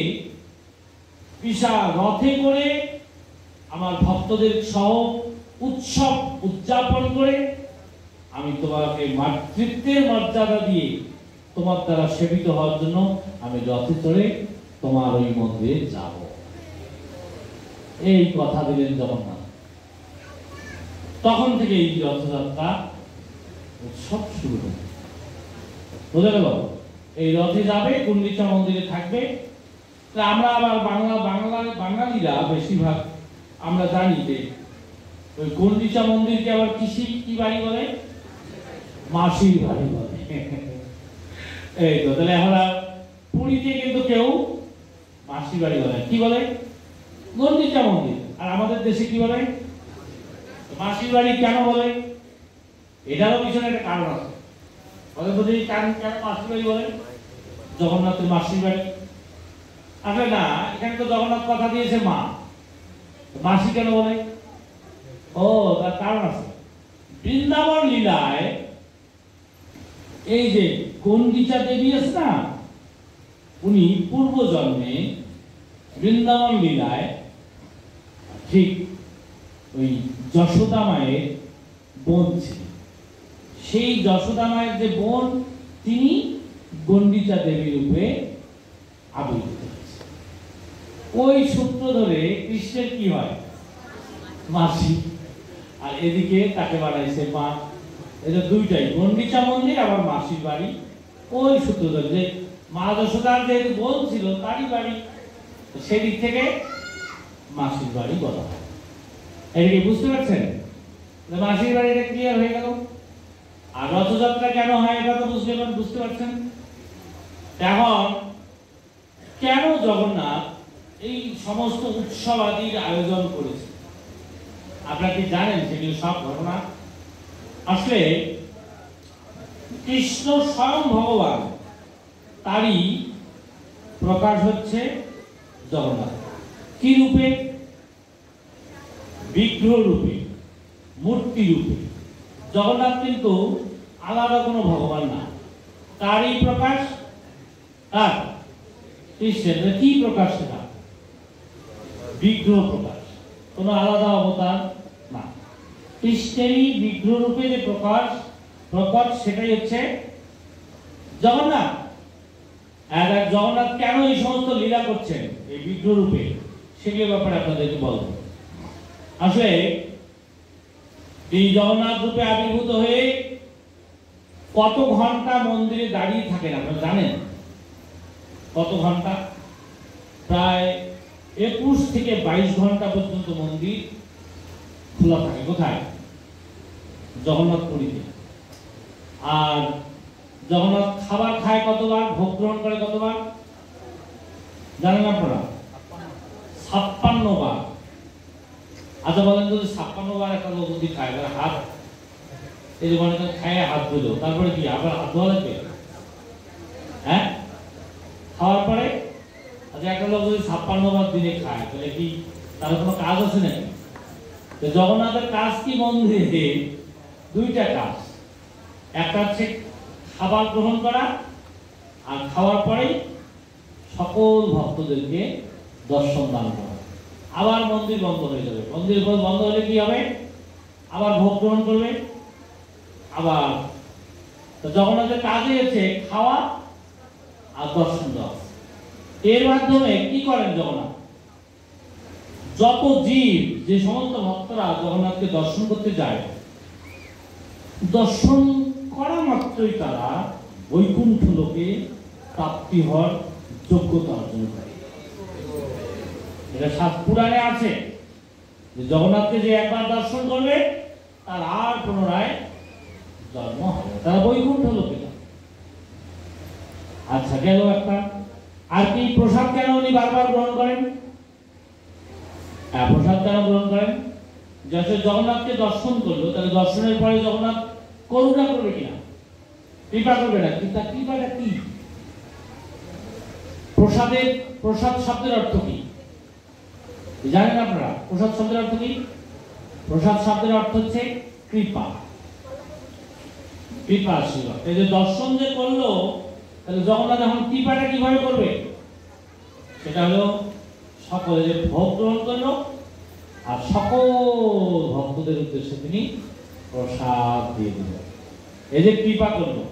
বিশাল রথে করে আমার ভক্তদের সহ উৎসব উদযাপন করে আমি তোমাকে মাতৃত্বের মর্যাদা দিয়ে তোমার দ্বারা সেবিত হওয়ার জন্য আমি রথে চড়ে তোমার ওই মন্দিরে যাব। এই কথা দিলেন জগন্নাথ। তখন থেকে এই রথযাত্রা উৎসব শুরু হবে। বোঝা গেল? এই রথে যাবে, গুন্ডিচা মন্দিরে থাকবে। আমরা আবার বাঙালিরা বেশিরভাগ আমরা জানি যে ওই গুন্ডিচা মন্দিরকে আবার কি বাড়ি বলে? মাসির বাড়ি বলে। এই তো তাহলে এখন পুরীতে কিন্তু কেউ মাসির বাড়ি বলে, কি বলে? গুন্ডিচা মন্দির। আর আমাদের দেশে কি বলে? মাসির বাড়ি। কেন বলে? এটারও পিছনে একটা কারণ আছে। কেন মাসির বাড়ি বলে? জগন্নাথের মাসির বাড়ি। আসলে না, এখানে তো জগন্নাথ কথা দিয়েছে মা, মাসি কেন বলে? ও, তার কারণ আছে। বৃন্দাবন লীলায় এই যে গন্ডিচা দেবী আছে না, উনি পূর্ব জন্মে বৃন্দাবন লীলায় ঠিক ওই যশোদা মায়ের বোন ছিল। সেই যশোদা মায়ের যে বোন, তিনি গন্ডিচা দেবী রূপে আবির্ভূত হয়েছে। ওই সূত্র ধরে কৃষ্ণের কি হয়? মাসি। আর এদিকে তাকে বানাইছে মা। এটা দুইটাই, গন্ডিচা মন্দির আবার মাসির বাড়ি। ওই সূত্র ধরে যে মা যশোদার যেহেতু বোন ছিল, তারই বাড়ি, সেদিক থেকে মাসির বাড়ি বলা হয়। এদিকে বুঝতে পারছেন? মাসির বাড়িটা ক্লিয়ার হয়ে গেল। আর রথযাত্রা কেন হয় এটা তো বুঝতে পারছেন? এখন কেন জগন্নাথ এই সমস্ত উৎসবাদির আয়োজন করেছে? আপনারা কি জানেন সেগুলো সব ঘটনা? আসলে কৃষ্ণ স্বয়ং ভগবান, তারই প্রকাশ হচ্ছে জগন্নাথ। কি রূপে? বিগ্রহ রূপে, মূর্তি রূপে। জগন্নাথ কিন্তু আলাদা কোনো ভগবান না, তারই প্রকাশ। আর কৃষ্ণের কি প্রকাশ? সেটা বিগ্রহ প্রকাশ, কোনো আলাদা অবতার না। কৃষ্ণেরই বিগ্রহ রূপে যে প্রকাশ প্রকট, সেটাই হচ্ছে জগন্নাথ। আর জগন্নাথ কেন এই সমস্ত লীলা করছেন এই বিগ্রহ রূপে, সেগুলোর ব্যাপারে আপনাদেরকে বলবো। আসলে এই জগন্নাথ রূপে আবির্ভূত হয়ে কত ঘন্টা মন্দিরে দাঁড়িয়ে থাকেন আপনারা জানেন? কত ঘন্টা? প্রায় 21 থেকে 22 ঘন্টা পর্যন্ত মন্দির খোলা থাকে। কোথায়? জগন্নাথ পুরীতে। আর জগন্নাথ খাবার খায় কতবার, ভোগ গ্রহণ করে কতবার জানেন আপনারা? 56 বার। আচ্ছা বলেন, যদি 56 বার একটা লোক যদি খায়, হাত এই যে মনে করেন খায় হাত ধুলো, তারপরে কি আবার হাত ধোয়া লাগবে? হ্যাঁ, খাওয়ার পরে একটা লোক যদি 56 বার দিনে খায় তাহলে কি তার কোনো কাজ আছে নাকি? তো জগন্নাথের কাজ কি মন্দিরে? দুইটা কাজ। একটা হচ্ছে খাবার গ্রহণ করা, আর খাওয়ার পরে সকল ভক্তদেরকে দর্শন দান করা। আবার মন্দির বন্ধ হয়ে যাবে, মন্দির বন্ধ হলে কি হবে? আবার ভোগ গ্রহণ করবে। আবার জগন্নাথের কাজে হচ্ছে খাওয়া আর দর্শন দেওয়া। এর মাধ্যমে কি করেন জগন্নাথ? যত জীব, যে সমস্ত ভক্তরা জগন্নাথকে দর্শন করতে যায়, দর্শন করা মাত্রই তারা বৈকুণ্ঠ লোকে প্রাপ্তি হওয়ার যোগ্যতা অর্জন করে। এটা পুরাণে আছে যে জগন্নাথকে যে একবার দর্শন করবে তার আর পুনরায় জন্ম হবে, তারা বৈকুণ্ঠ লোকে। আচ্ছা, গেল একটা। আর কি প্রসাদ কেন উনি বারবার গ্রহণ করেন? প্রসাদ কেন গ্রহণ করেন? যখন জগন্নাথকে দর্শন করলো, তাহলে দর্শনের পরে জগন্নাথ করুণা করবে কিনা? কৃপা করবে না? কিন্তু তার কৃপাটা কি? প্রসাদ শব্দের অর্থ কি জানেন আপনারা? প্রসাদ শব্দের অর্থ কি? প্রসাদ শব্দের অর্থ হচ্ছে কৃপা, কৃপা আশীর্বাদ। এই যে দর্শন যে করলো, তাহলে জগন্নাথ এখন কৃপাটা কিভাবে করবে? সেটা হলো সকলে যে ভোগ গ্রহণ করলো আর সকল ভক্তদের উদ্দেশ্যে তিনি প্রসাদ দিয়ে দিলেন। এই যে কৃপা করলো,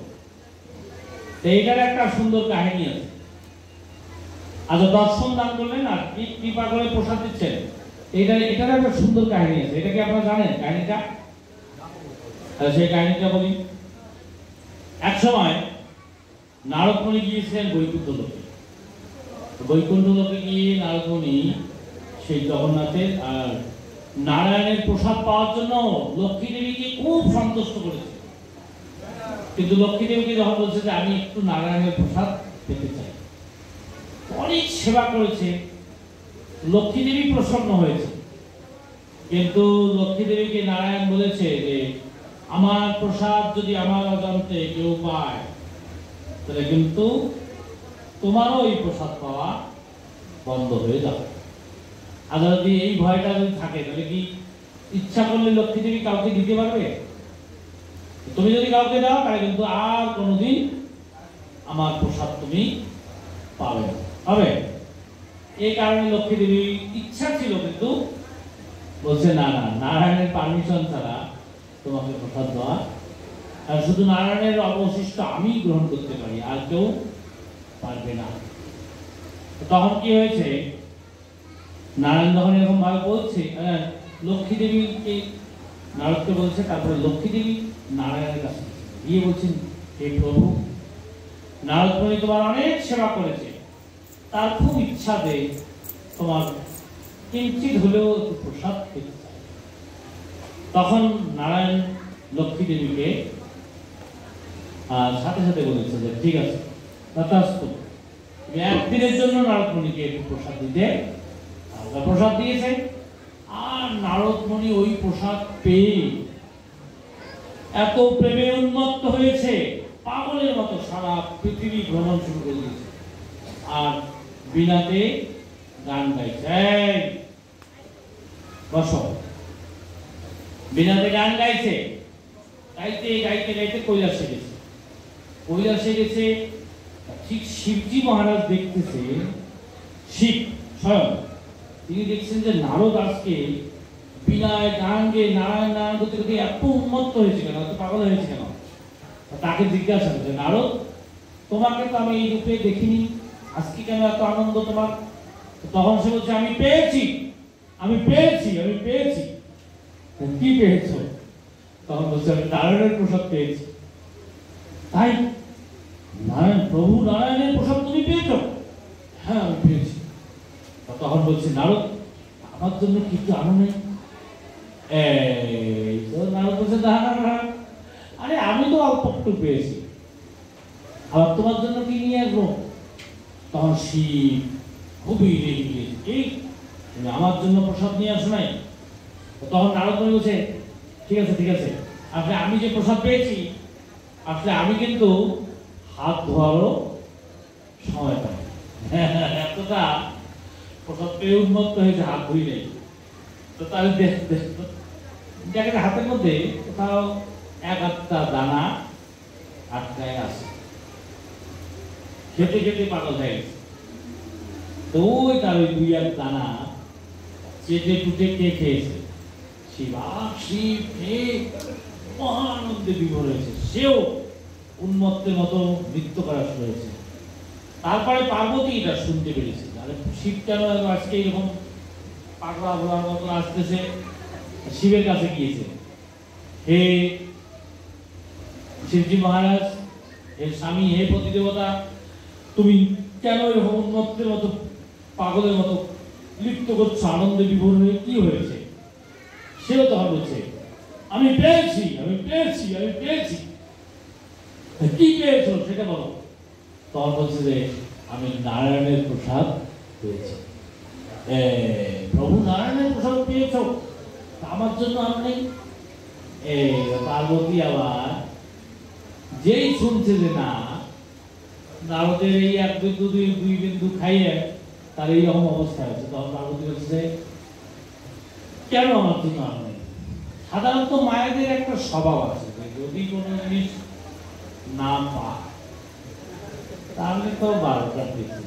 এইটার একটা সুন্দর কাহিনী আছে। আচ্ছা, দর্শন দান করলেন আর কৃপা করে প্রসাদ দিচ্ছেন, এটার একটা সুন্দর কাহিনী আছে। এটা কি আপনারা জানেন কাহিনীটা? সেই কাহিনীটা বলি। এক সময় নারদ মুনি গিয়েছিলেন বৈকুণ্ঠ লোকে। বৈকুণ্ঠ লোকে গিয়ে নারদ মুনি সেই জগন্নাথের আর নারায়ণের প্রসাদ পাওয়ার জন্য লক্ষ্মী দেবীকে খুব সন্তুষ্ট করেছে। কিন্তু লক্ষ্মী দেবীকে যখন বলছে যে আমি একটু নারায়ণের প্রসাদ পেতে চাই, অনেক সেবা করেছে, লক্ষ্মী দেবী প্রসন্ন হয়েছে। কিন্তু লক্ষ্মী দেবীকে নারায়ণ বলেছে যে আমার প্রসাদ যদি আমার অজান্তে কেউ পায়, তাহলে কিন্তু তোমারও এই প্রসাদ পাওয়া বন্ধ হয়ে যাবে। আর যদি এই ভয়টা যদি থাকে, তাহলে কি ইচ্ছা করলে লক্ষ্মী দেবী কাউকে দিতে পারবে? তুমি যদি কাউকে দাও, তাহলে কিন্তু আর কোনোদিন আমার প্রসাদ তুমি পাবে না, হবে। এই কারণে লক্ষ্মী দেবী ইচ্ছা ছিল, কিন্তু বলছে না না, নারায়ণের পারমিশন ছাড়া তোমাকে প্রসাদ দেওয়া, আর শুধু নারায়ণের অবশিষ্ট আমি গ্রহণ করতে পারি, আর কেউ পারবে না। তখন কি হয়েছে, নারায়ণ যখন এরকম ভাবে বলছে, লক্ষ্মী দেবীকে নারদকে বলছে, তারপরে লক্ষ্মী দেবী নারায়ণের কাছে গিয়ে বলছেন, হে প্রভু, নারদ মুনি তোমার অনেক সেবা করেছে, তার খুব ইচ্ছা যে তোমার কিঞ্চিত হলেও প্রসাদ পেতে চায়। তখন নারায়ণ লক্ষ্মী দেবীকে সাথে সাথে বলেছে যে ঠিক আছে, তথাস্তু, তুমি একদিনের জন্য নারদ মুনিকে একটু প্রসাদ দিতে। প্রসাদ দিয়েছে, আর নারদ মুনি ওই প্রসাদ পেয়ে এত প্রেমে উন্মত্ত হয়েছে, পাগলের মতো সারা পৃথিবী ভ্রমণ শুরু করে দিয়েছে, আর বিনাতে গান গাইছে। বসো। বিনাতে গান গাইছে, গাইতে গাইতে গাইতে কৈলাসে গেছে। কৈলাসে গেছে, ঠিক শিবজি মহারাজ দেখতেছে, শিব স্বয়ং তিনি দেখছেন যে নারদ আজকে বিনায় গান গেয়ে নারায়ণ নারায়ণ করতে করতে এত উন্মত্ত হয়েছে কেন, এত পাগল হয়েছে কেন? তাকে জিজ্ঞাসা করছে, নারদ, তোমাকে তো আমি এই রূপে দেখিনি, আজকে কেন এত আনন্দ তোমার? তখন সে বলছে, আমি পেয়েছি, আমি পেয়েছি, আমি পেয়েছি। কি পেয়েছ? তখন বলছে, আমি নারায়ণের প্রসাদ পেয়েছি। তাই নারায়ণ, প্রভু নারায়ণের প্রসাদ তুমি পেয়েছ? হ্যাঁ, আমি পেয়েছি। তখন বলছে, নারদ, আমার জন্য কিছু আনো নেই? নারদ বলছে, না, আরে আমি তো অল্প একটু পেয়েছি, আবার তোমার জন্য কি নিয়ে আসবো? তখন শিব খুবই রেগে গিয়েছে, এই আমার জন্য প্রসাদ নিয়ে আসো নাই? তখন নারদ বলছে, ঠিক আছে ঠিক আছে, আসলে আমি যে প্রসাদ পেয়েছি, আসলে আমি কিন্তু হাত ধোয়ারও সময় পাই, এতটা প্রসাদ পেয়ে উন্মত্ত হয়েছে, হাত ধুই নেই। তো তাহলে দেখেন হাতের মধ্যে কোথাও এক আধটা দানা আটকায় আছে, খেতে খেতে পাগল হয়ে গেছে। তো ওই তার ওই দুই এক দানা চেটে টুটে কে খেয়েছে, শিব খেয়ে মহানন্দে বিভোর হয়েছে, সেও উন্মত্তের মতো নৃত্য করা শুরু হয়েছে। তারপরে পার্বতী এটা শুনতে পেরেছে, আরে শিব কেন আজকে এরকম পাগলা ভোলার মতো আসতেছে। শিবের কাছে গিয়েছে, হে শিবজি মহারাজ, হে স্বামী, হে পতি দেবতা, তুমি কেন এরকম উন্মত্তের মতো পাগলের মতো নৃত্য করছো, আনন্দে বিভোর হয়ে কি হয়েছে? সেও তখন বলছে, আমি পেয়েছি, আমি পেয়েছি, আমি পেয়েছি। কি পেয়েছো সেটা বলো। তখন বলছে যে আমি নারায়ণের প্রসাদ পেয়েছি। প্রভু নারায়ণের প্রসাদ পেয়েছ, আমার জন্য আর নেই। পার্বতী আবার যেই শুনছে যে না, নারদের এই এক বিন্দু দুই বিন্দু খাইয়ে তার এইরকম অবস্থা হয়েছে, তখন পার্বতী বলছে কেন আমার জন্য আর নেই। সাধারণত মায়েদের একটা স্বভাব আছে, যদি কোনো জিনিস না পায় তাহলে তো 12টা পেয়েছে।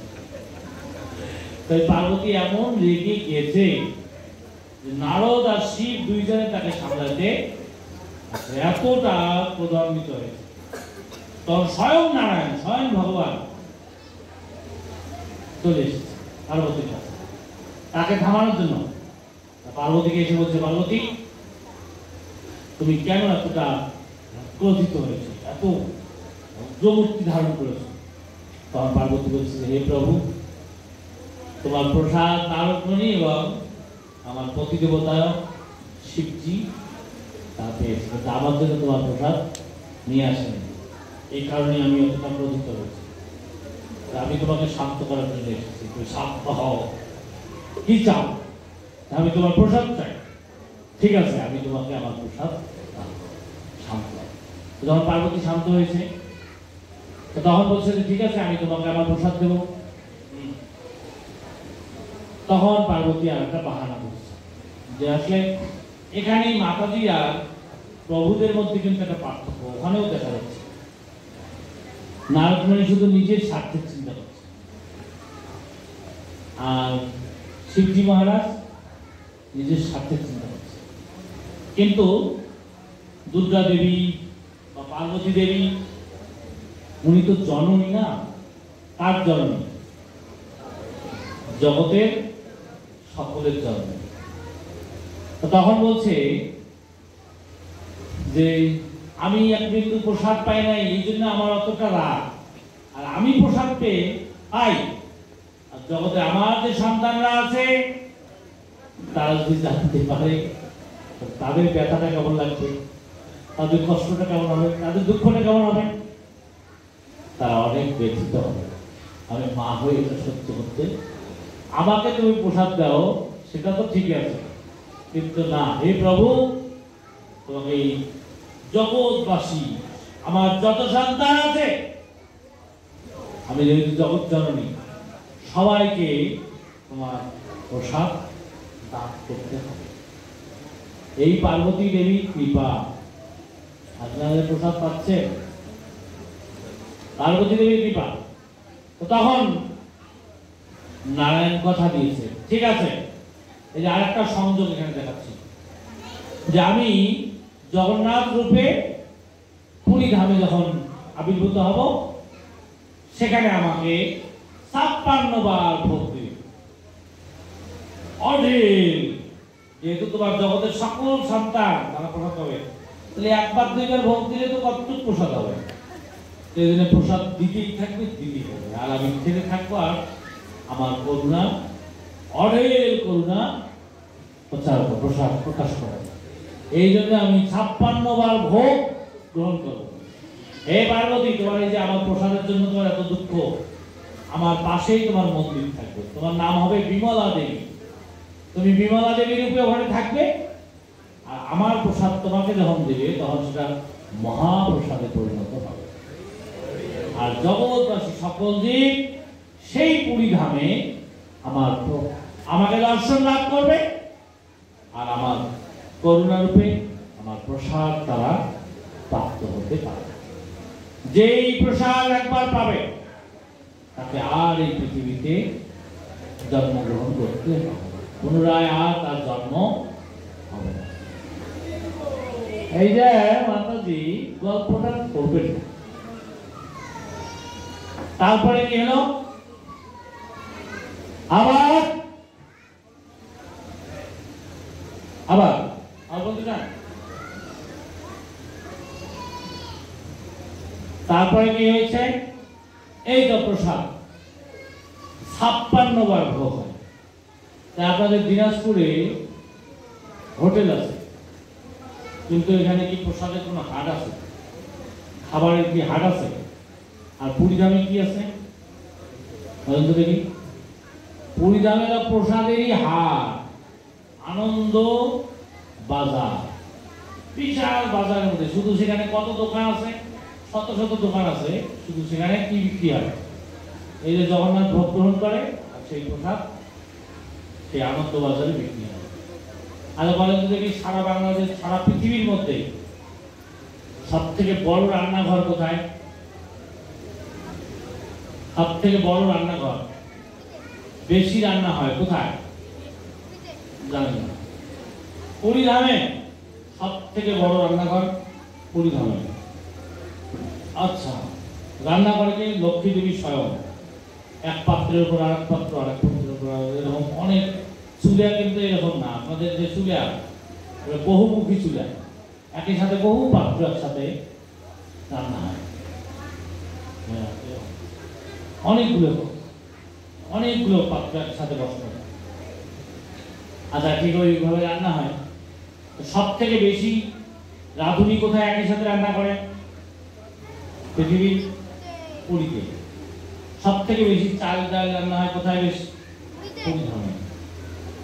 তাই পার্বতী এমন রেগে গেছে যে নারদ আর শিব দুইজনে তাকে সামলাতে এতটা ক্রোধান্বিত হয়েছে। তখন স্বয়ং নারায়ণ, স্বয়ং ভগবান চলে এসেছে পার্বতীর কাছে তাকে থামানোর জন্য। পার্বতীকে এসে বলছে, পার্বতী তুমি কেন এতটা ক্রোধিত হয়েছে, এত উগ্রমূর্তি ধারণ করেছ? তখন পার্বতী বলছে, হে প্রভু, তোমার প্রসাদ নারদমণি এবং আমার পতি দেবতা শিবজি তা পেয়েছে, কিন্তু আমার জন্য তোমার প্রসাদ নিয়ে আসেনি। এই কারণে আমি অতটা ক্রোধিত হয়েছি। আমি তোমাকে শান্ত করার জন্য এসেছি, তুমি শান্ত হও। কি চাও? আমি তোমার প্রসাদ চাই। ঠিক আছে, আমি তোমাকে আমার প্রসাদ শান্ত। যখন পার্বতী শান্ত হয়েছে তখন বলছে যে ঠিক আছে, আমি তোমাকে আমার প্রসাদ দেব। তখন পার্বতী আর একটা বাহানা করছে যে আসলে এখানে মাতাজি আর প্রভুদের মধ্যে কিন্তু একটা পার্থক্য ওখানেও দেখা যাচ্ছে। নারদমণি শুধু নিজের স্বার্থের চিন্তা করছে, আর শিবজি মহারাজ নিজের স্বার্থের চিন্তা করছে। কিন্তু দুর্গা দেবী বা পার্বতী দেবী উনি তো জননী না, কার জননী? জগতের সকলের জননী। তখন বলছে যে আমি এক বিন্দু প্রসাদ পাই নাই, এই জন্য আমার অতটা রাগ, আর আমি প্রসাদ পেয়ে পাই, আর জগতে আমার যে সন্তানরা আছে তারা যদি জানতে পারে তাদের ব্যথাটা কেমন লাগবে, তাদের কষ্টটা কেমন হবে, তাদের দুঃখটা কেমন হবে, তারা অনেক ব্যথিত হবে। আমি মা হয়ে এটা সহ্য করতে, আমাকে তুমি প্রসাদ দাও সেটা তো ঠিক আছে, কিন্তু না, হে প্রভু, তোমাকে এই জগৎবাসী আমার যত সন্তান আছে, আমি যেহেতু জগৎ জননী, সবাইকে তোমার প্রসাদ দান করতে হবে। এই পার্বতী দেবীর কৃপা, আপনাদের প্রসাদ পাচ্ছেন, পার্বতী দেবীর কৃপা। তো তখন নারায়ণ কথা দিয়েছে, ঠিক আছে, এই যে আরেকটা সংযোগ এখানে দেখাচ্ছি যে আমি জগন্নাথ রূপে পুরী ধামে যখন আবির্ভূত হব, সেখানে আমাকে 56 বার ভোগ দিবে। অঢেল, যেহেতু তোমার জগতের সকল সন্তান তারা প্রসাদ পাবে, তাহলে একবার দুইবার ভোগ দিলে তো কতটুকু প্রসাদ হবে? এই জন্য প্রসাদ দিতেই থাকবে, দিতেই হবে, আর আমি ছেড়ে থাকবো, আর আমার করুণা, অঢেল করুণা প্রসাদ প্রকাশ করে। এই জন্য আমি 56 বার ভোগ গ্রহণ করব। হে পার্বতী, তোমার এই যে আমার প্রসাদের জন্য তোমার এত দুঃখ, আমার পাশেই তোমার মন্দির থাকবে, তোমার নাম হবে বিমলা দেবী। তুমি বিমলা দেবীর রূপে ওখানে থাকবে, আর আমার প্রসাদ তোমাকে যখন দেবে তখন সেটা মহাপ্রসাদে পরিণত হবে। আর জগৎবাসী সকল জীব সেই পুরীধামে আমাকে দর্শন লাভ করবে, আর আমার করুণারূপে আমার প্রসাদ তারা প্রাপ্ত হতে পারবে। যেই প্রসাদ একবার পাবে তাকে আর এই পৃথিবীতে জন্মগ্রহণ করতে হবে, পুনরায় আর তার জন্ম হবে না। এই যে মাতাজি গল্পটা করবেন। তারপরে কি হলো? আবার বলতে চান? তারপরে কি হয়েছে? এই তো প্রসাদ 56 বার ভোগ হয়। আপনাদের দিনাজপুরে হোটেল আছে, কিন্তু এখানে কি প্রসাদের কোনো হাট আছে? খাবারের কি হাট আছে? আর পুরীধামে কি আছে দেখি? পুরীধামের প্রসাদেরই হাট, আনন্দ বাজার, বিশাল বাজারের মধ্যে। শুধু সেখানে কত দোকান আছে? শত শত দোকান আছে। শুধু সেখানে কি বিক্রি হয়? এই যে জগন্নাথ ভোগ গ্রহণ করে, আর সেই প্রসাদ সেই আনন্দ বাজারে বিক্রি হয়। আর বলেন তো দেখি, সারা বাংলাদেশ, সারা পৃথিবীর মধ্যে সব থেকে বড় রান্নাঘর কোথায়? সব থেকে বড় রান্নাঘর, বেশি রান্না হয় কোথায় জানেন না? পুরীধামে সব থেকে বড় রান্নাঘর পুরীধামে। আচ্ছা, রান্না করে কি লক্ষ্মী দেবী স্বয়ং, এক পাত্রের উপর আরেক পাত্র, আরেক পাত্রের উপর এরকম অনেক চুলা, কিন্তু এরকম না আপনাদের যে চুলা, বহুমুখী চুলা, একই সাথে বহু পাত্র একসাথে রান্না হয়, অনেকগুলো পাত্র একসাথে বসে। আচ্ছা, ঠিক ওইভাবে রান্না হয়। সব থেকে বেশি রাঁধুনি কোথায় একই সাথে রান্না করে? পৃথিবীর পুরীতে। সব থেকে বেশি চাল ডাল রান্না হয় কোথায়? বেশি পুরীধামে।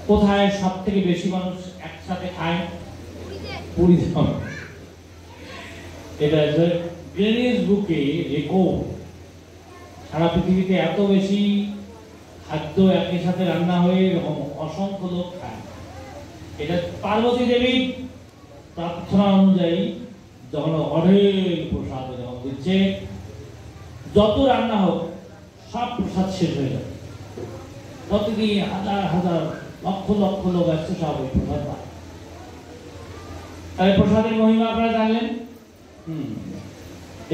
কোথায় সব থেকে বেশি মানুষ একসাথে খায়? পুরীধামে। এটা গিনেস বুকে রেকর্ড। সারা পৃথিবীতে এত বেশি খাদ্য একই সাথে রান্না হয়ে এরকম অসংখ্য লোক খায়। এটা পার্বতী দেবীর প্রার্থনা অনুযায়ী যখন অঢেল প্রসাদ যখন দিচ্ছে, যত রান্না হোক সব প্রসাদ শেষ হয়ে যাবে। প্রতিদিন হাজার হাজার লক্ষ লক্ষ লোক আসছে, সব ওই প্রসাদ পায়। তাহলে প্রসাদের মহিমা আপনারা জানলেন।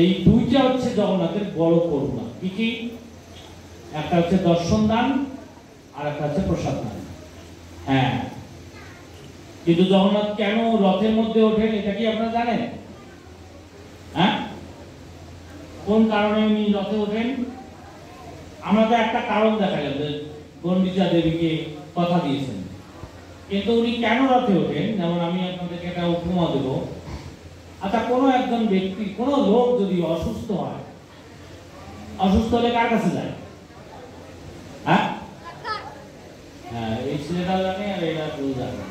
এই দুইটা হচ্ছে জগন্নাথের বড় করুণা। কি কি? একটা হচ্ছে দর্শন দান, আর একটা হচ্ছে প্রসাদ দান। হ্যাঁ, কিন্তু জগন্নাথ কেন রথের মধ্যে ওঠেন এটা কি আপনারা জানেন? হ্যাঁ, কোন কারণে উনি রথে ওঠেন? আমরা তো একটা কারণ দেখা যাবে, গণ্ডিচা দেবীকে কথা দিয়েছেন, কিন্তু উনি কেন রথে ওঠেন? যেমন আমি আপনাদেরকে একটা উপমা দেব। আচ্ছা, কোনো একজন ব্যক্তি, কোনো লোক যদি অসুস্থ হয়, অসুস্থ হলে কার কাছে যায়? হ্যাঁ, এই ছেলেটা জানে আর এরা কেউ জানে।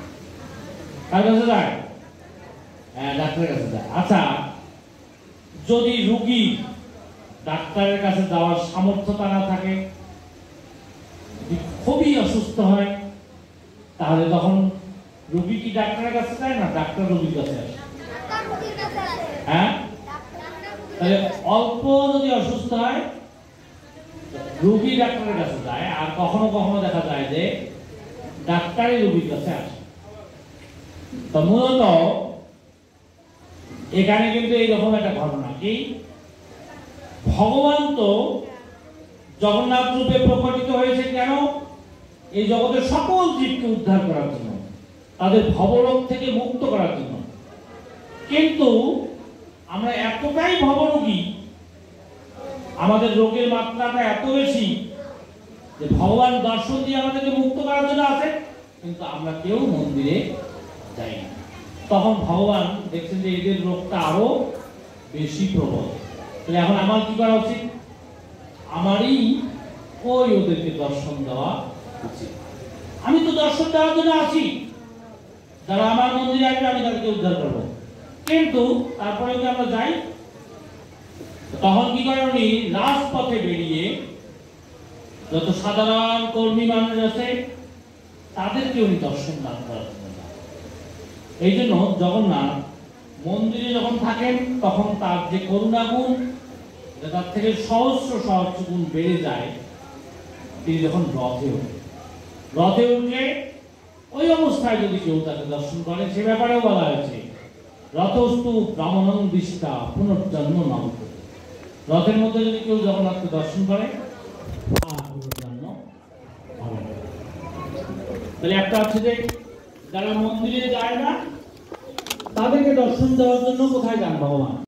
কার কাছে যায়? হ্যাঁ, ডাক্তারের কাছে যায়। আচ্ছা, যদি রোগী ডাক্তারের কাছে যাওয়ার সামর্থ্যতা না থাকে, খুবই অসুস্থ হয়, তাহলে তখন রোগী কি ডাক্তারের কাছে যায় না ডাক্তার রোগীর কাছে আসে? হ্যাঁ, তাহলে অল্প যদি অসুস্থ হয় রোগী ডাক্তারের কাছে যায়, আর কখনো কখনো দেখা যায় যে ডাক্তারই রোগীর কাছে আসে। তো মূলত এখানে কিন্তু এইরকম একটা ঘটনা। কি? ভগবান তো জগন্নাথ রূপে প্রকটিত হয়েছে কেন? এই জগতের সকল জীবকে উদ্ধার করার জন্য, তাদের ভবরোগ থেকে মুক্ত করার জন্য। কিন্তু আমরা এতটাই ভবরোগী, আমাদের রোগের মাত্রাটা এত বেশি যে ভগবান দর্শন দিয়ে আমাদেরকে মুক্ত করার জন্য আছে, কিন্তু আমরা কেউ মন্দিরে যাই না। তখন ভগবান দেখছেন যে এদের রোগটা আরো বেশি প্রবল। তাহলে এখন আমার কি করা উচিত? আমারই ওদেরকে দর্শন দেওয়া উচিত। আমি তো দর্শন দেওয়ার জন্য আছি, যারা আমার মন্দিরে আসবে আমি তাদেরকে উদ্ধার করবো। কিন্তু তারপরে যদি আমরা যাই, তখন কি করে? উনি রাজপথে বেরিয়ে যত সাধারণ কর্মী মানুষ আছে তাদেরকে উনি দর্শন দান করার জন্য। এই জন্য জগন্নাথ মন্দিরে যখন থাকেন তখন তার যে করুণা গুণ তার থেকে সহস্র সহস্র গুণ বেড়ে যায় তিনি যখন রথে উঠে ওই অবস্থায় যদি কেউ তাকে দর্শন করে, সে ব্যাপারেও বলা হয়েছে রথস্তু ব্রাহ্মণং দৃষ্টা পুনর্জন্ম নাম। রথের মধ্যে যদি কেউ জগন্নাথকে দর্শন করে আর পুনর্জন্ম হবে না। তাহলে একটা হচ্ছে যে যারা মন্দিরে যায় না তাদেরকে দর্শন দেওয়ার জন্য কোথায় যান ভগবান?